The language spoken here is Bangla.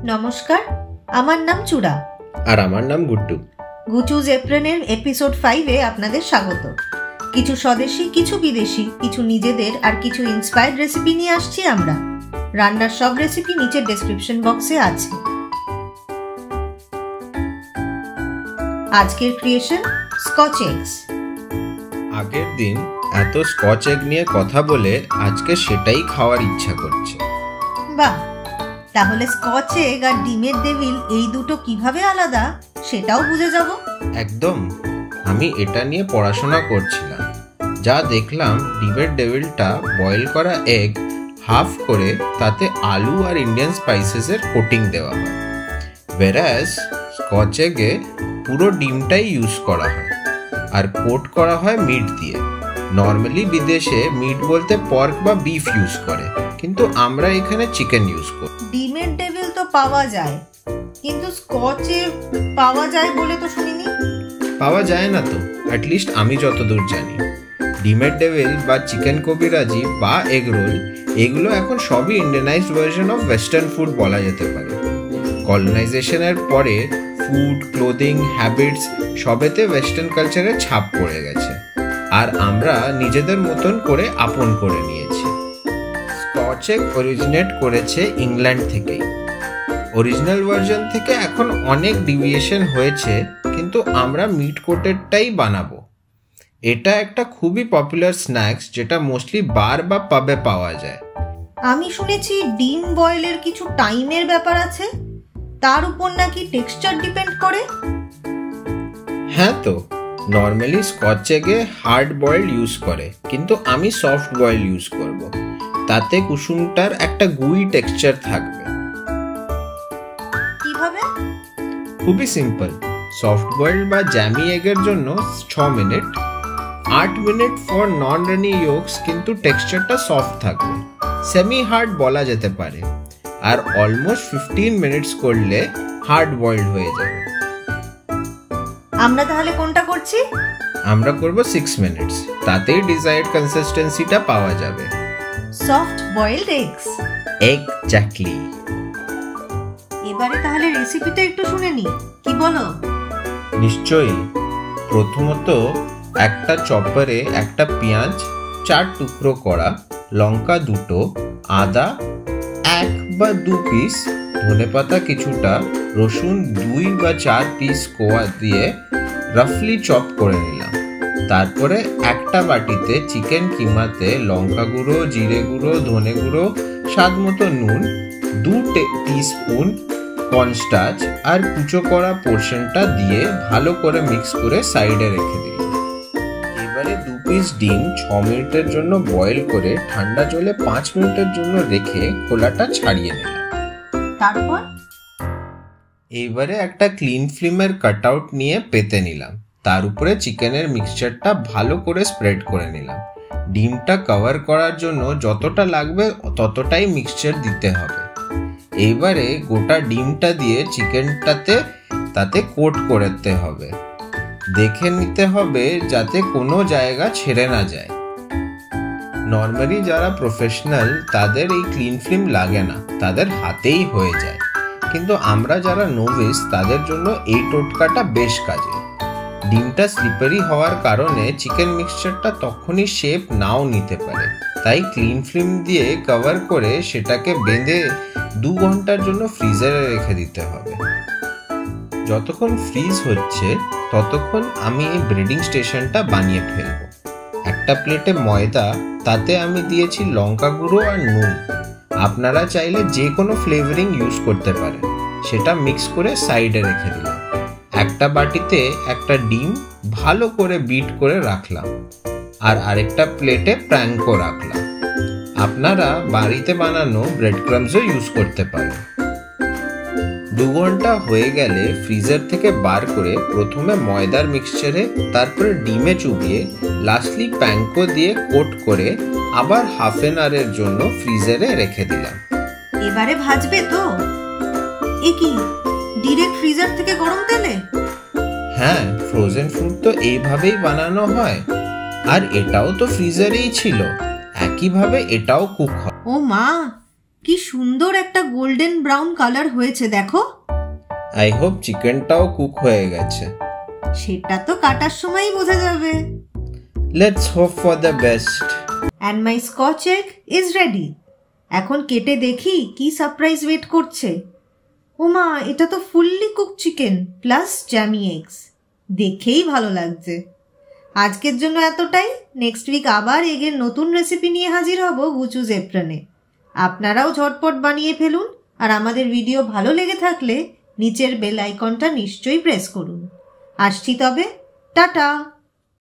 নমস্কার, আমার নাম চূড়া আর আমার নাম গুড্ডু। গুচুজ এপ্রেনের এপিসোড 5-এ আপনাদের স্বাগত। কিছু স্বদেশি, কিছু বিদেশি, কিছু নিজেদের আর কিছু ইন্সপায়ার্ড রেসিপি নিয়ে আসছি আমরা। রান্নার সব রেসিপি নিচের ডেসক্রিপশন বক্সে আছে। আজকের ক্রিয়েশন স্কচ এগস। আগের দিন এত স্কচ এগ নিয়ে কথা বলে আজকে সেটাই খাওয়ার ইচ্ছা করছে। বাহ, তাহলে স্কচ এগ আর ডিমের ডেভিল এই দুটো কিভাবে আলাদা সেটাও বুঝে যাব। একদম, আমি এটা নিয়ে পড়াশোনা করছিলাম। যা দেখলাম, ডিমের ডেভিলটা বয়েল করা এগ হাফ করে তাতে আলু আর ইন্ডিয়ান স্পাইসেসের কোটিং দেওয়া হয়, ওয়্যারাজ স্কচ এগে পুরো ডিমটাই ইউজ করা হয় আর কোট করা হয় মিট দিয়ে। নর্মালি বিদেশে মিট বলতে পর্ক বা বিফ ইউজ করে, কিন্তু আমরা এখানে চিকেন ইউজ করি। ডিমের ডেভিল তো পাওয়া যায়, কিন্তু স্কচে পাওয়া যায় বলে তো শুনিনি। পাওয়া যায় না তো, অ্যাটলিস্ট আমি যতদূর জানি। ডিমের ডেভিল বা চিকেন কবিরাজি বা এগ রোল, এগুলো এখন সবই ইন্ডিয়ানাইজড ভার্সন অফ ওয়েস্টার্ন ফুড বলা যেতে পারে। কলোনাইজেশনের পরে ফুড, ক্লোদিং, হ্যাবিটস সবেতে ওয়েস্টার্ন কালচারের ছাপ পড়ে গেছে, আর আমরা নিজেদের মতন করে আপন করে নিয়েছি। স্কচ এগ অরিজিনেট করেছে ইংল্যান্ড থেকেই। অরিজিনাল ভার্সন থেকে এখন অনেক ডিভিয়েশন হয়েছে, কিন্তু আমরা মিট কোটেডটাই বানাবো। এটা একটা খুবই পপুলার স্ন্যাক্স, যেটা মোস্টলি বার বা পাবে পাওয়া যায়। আমি শুনেছি ডিম বয়েলের কিছু টাইমের ব্যাপার আছে, তার উপর নাকি টেক্সচার ডিপেন্ড করে। হ্যাঁ তো, নর্মালি স্কচ এগে হার্ড বয়েল ইউজ করে, কিন্তু আমি সফট বয়েল ইউজ করব। তাতে কুসুমটার একটা গুই টেক্সচার থাকবে। কিভাবে? খুবই সিম্পল। সফট বয়েল বা জ্যামি এগের জন্য 6 মিনিট, 8 মিনিট ফর নন রানি ইয়োগস, কিন্তু টেক্সচারটা সফট থাকবে, সেমি হার্ড বলা যেতে পারে। আর অলমোস্ট 15 মিনিটস করলে হার্ড বয়েলড হয়ে যাবে। আমরা তাহলে কোনটা করছি? আমরা করব 6 মিনিটস, তাতেই ডিজায়ার্ড কনসিস্টেন্সিটা পাওয়া যাবে। Soft boiled eggs. এক্স্যাক্টলি। এবারে তাহলে রেসিপিটা একটু শুনে নি, কি বলো? নিশ্চয়ই। প্রথমত একটা চপারে একটা পেঁয়াজ 4 টুকরো করা, লঙ্কা 2টো, আদা 1 বা 2 পিস, ধনেপাতা কিছুটা, রসুন 2 বা 4 পিস কোয়া দিয়ে রাফলি চপ করে নিলাম। তারপরে একটা বাটিতে চিকেন কিমাতে লঙ্কা গুঁড়ো, জিরে গুঁড়ো, ধনে গুঁড়ো, স্বাদ মতো নুন, 2 টিস্পুন কর্নস্টার্চ আর কুচো করা পোর্শনটা দিয়ে ভালো করে মিক্স করে সাইডে রেখে দিলাম। এবারে 2 পিস ডিম 6 মিনিটের জন্য বয়েল করে ঠান্ডা জলে 5 মিনিটের জন্য রেখে খোলাটা ছাড়িয়ে নিলাম। তারপর এবারে একটা ক্লিন ফিল্মের কাটআউট নিয়ে পেতে নিলাম। তার উপরে চিকেনের মিক্সচারটা ভালো করে স্প্রেড করে নিলাম। ডিমটা কভার করার জন্য যতটা লাগবে ততটাই মিক্সচার দিতে হবে। এইবারে গোটা ডিমটা দিয়ে চিকেনটাতে তাতে কোট করতে হবে। দেখে নিতে হবে যাতে কোনো জায়গা ছেড়ে না যায়। নর্মালি যারা প্রফেশনাল তাদের এই ক্লিন ফিল্ম লাগে না, তাদের হাতেই হয়ে যায়, কিন্তু আমরা যারা নোভিস তাদের জন্য এই টোটকাটা বেশ কাজে। ডিমটা স্লিপারি হওয়ার কারণে চিকেন মিক্সচারটা তখনই শেপ নাও নিতে পারে, তাই ক্লিন ফিল্ম দিয়ে কভার করে সেটাকে বেঁধে 2 ঘন্টার জন্য ফ্রিজারে রেখে দিতে হবে। যতক্ষণ ফ্রিজ হচ্ছে ততক্ষণ আমি এই ব্রেডিং স্টেশনটা বানিয়ে ফেলবো। একটা প্লেটে ময়দা, তাতে আমি দিয়েছি লঙ্কা গুঁড়ো আর নুন। আপনারা চাইলে যে কোনো ফ্লেভারিং ইউজ করতে পারেন। সেটা মিক্স করে সাইডে রেখে দিলাম। একটা বাটিতে একটা ডিম ভালো করে বিট করে রাখলাম, আর আরেকটা প্লেটে প্যানকো রাখলাম। আপনারা বাড়িতে বানানো ব্রেড ক্রাম্বসও ইউজ করতে পারেন। 2 ঘন্টা হয়ে গেলে ফ্রিজার থেকে বার করে প্রথমে ময়দার মিক্সচারে, তারপরে ডিমে চুবিয়ে, লাস্টলি প্যানকো দিয়ে কোট করে আবার হাফ অ্যান আওয়ারের জন্য ফ্রিজারে রেখে দিলাম। এবারে ভাজবে তো? এ কি, ডিরেক্ট ফ্রিজার থেকে গরম তেলে? হ্যাঁ, ফ্রোজেন ফুড তো এইভাবেই বানানো হয়, আর এটাও তো ফ্রিজারেই ছিল, একইভাবে এটাও কুক হয়। ও মা, কি সুন্দর একটা গোল্ডেন ব্রাউন কালার হয়েছে দেখো। আই হোপ চিকেনটাও কুক হয়ে গেছে। সেটা তো কাটার সময়ই বোঝা যাবে। Let's hope for the best. And my Scotch egg is ready. এখন কেটে দেখি কি সারপ্রাইজ ওয়েট করছে। ওমা, এটা তো fully cook chicken plus Jamie eggs. দেখেই ভালো লাগছে। আজকের জন্য এতটাই। নেক্সট উইক আবার এগের নতুন রেসিপি নিয়ে হাজির হব গুচুজ এপ্রনে। আপনারাও ঝটপট বানিয়ে ফেলুন, আর আমাদের ভিডিও ভালো লেগে থাকলে নিচের বেল আইকনটা নিশ্চয়ই প্রেস করুন। আসছি তবে, টাটা।